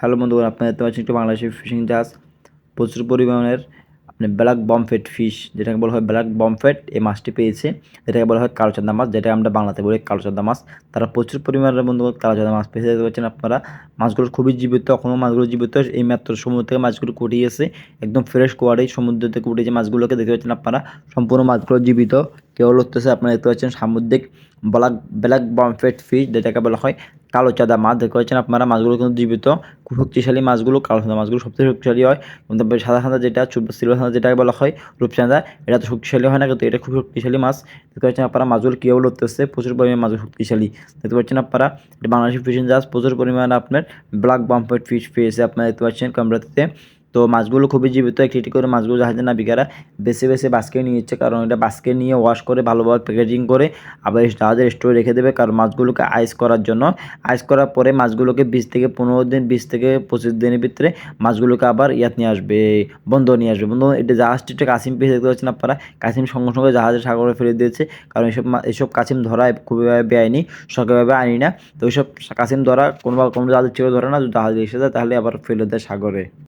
Hello বন্ধুগণ, আপনারা দেখতে পাচ্ছেন একটি বাংলাদেশের ফিশিং জাহাজ। প্রচুর পরিমাণের ব্ল্যাক বমফ্রেট ফিশ, যেটাকে বলা হয় ব্ল্যাক বমফ্রেট, এই মাছটি পেয়েছে। যেটাকে বলা হয় কালোচাঁদা মাছ, যেটা আমরা বাংলাতে বলি কালোচাঁদা মাছ। তারা প্রচুর পরিমাণের বন্ধুগণ কালোচাঁদা মাছ পেয়েছে। দেখতে পাচ্ছেন আপনারা, মাছগুলো খুবই জীবিত, এখনও মাছগুলো জীবিত। এই মাত্র সমুদ্র থেকে মাছগুলো কুটিয়েছে, একদম ফ্রেশ কোয়ারি সমুদ্র থেকে কুটিয়েছে মাছগুলোকে। দেখতে পাচ্ছেন আপনারা, সম্পূর্ণ মাছগুলো জীবিত, কেউ লড়তেছে। আপনারা দেখতে পাচ্ছেন সামুদ্রিক ব্ল্যাক বমফ্রেট ফিশ, যেটাকে বলা হয় কালোচাঁদা মাছ। দেখতে পাচ্ছেন আপনারা, মাছগুলো কিন্তু জীবিত, খুব শক্তিশালী মাছগুলো। কালোচাঁদা মাছগুলো সবচেয়ে শক্তিশালী হয়। কিন্তু সাদা সাদা যেটা সিলভার সাদা যেটাকে বলা হয় রূপচাঁদা, এটা তো শক্তিশালী হয় না, কিন্তু এটা খুব শক্তিশালী মাছ। দেখতে পাচ্ছেন আপনারা, মাছগুলো কীভাবে লড়তেছে, প্রচুর পরিমাণে মাছগুলো শক্তিশালী। দেখতে পাচ্ছেন আপনারা, এটা বাংলাদেশের ফিশিং জাহাজ প্রচুর পরিমাণে আপনার ব্ল্যাক বাম্পেট ফিশ পেয়েছে। আপনারা দেখতে পাচ্ছেন ক্যামেরাতে। তো মাছগুলো খুবই জীবিত। একটি একটি করে মাছগুলো জাহাজের নাবিকেরা বেছে বেছে বাস্কে নিয়ে যাচ্ছে, কারণ এটা বাস্কে নিয়ে ওয়াশ করে ভালোভাবে প্যাকেজিং করে আবার জাহাজের স্টোরে রেখে দেবে। কারণ মাছগুলোকে আইস করার জন্য, আইস করার পরে মাছগুলোকে 20 থেকে 25 দিনের ভিতরে মাছগুলোকে আবার নিয়ে আসবে, বন্দর নিয়ে আসবে। বন্ধু, এটা জাহাজটি একটা কাছিম পেয়ে দেখতে পাচ্ছেন আপনারা। কাছিম সঙ্গে সঙ্গে জাহাজের সাগরে ফেলে দিয়েছে, কারণ এসব কাছিম ধরা খুবই বেআইনি, সরকারিভাবে আইনি না। তো এইসব কাছিম ধরা কোনো জাহাজের ছিল ধরে না, যদি জাহাজ এসে যায় তাহলে আবার ফেলে দেয় সাগরে।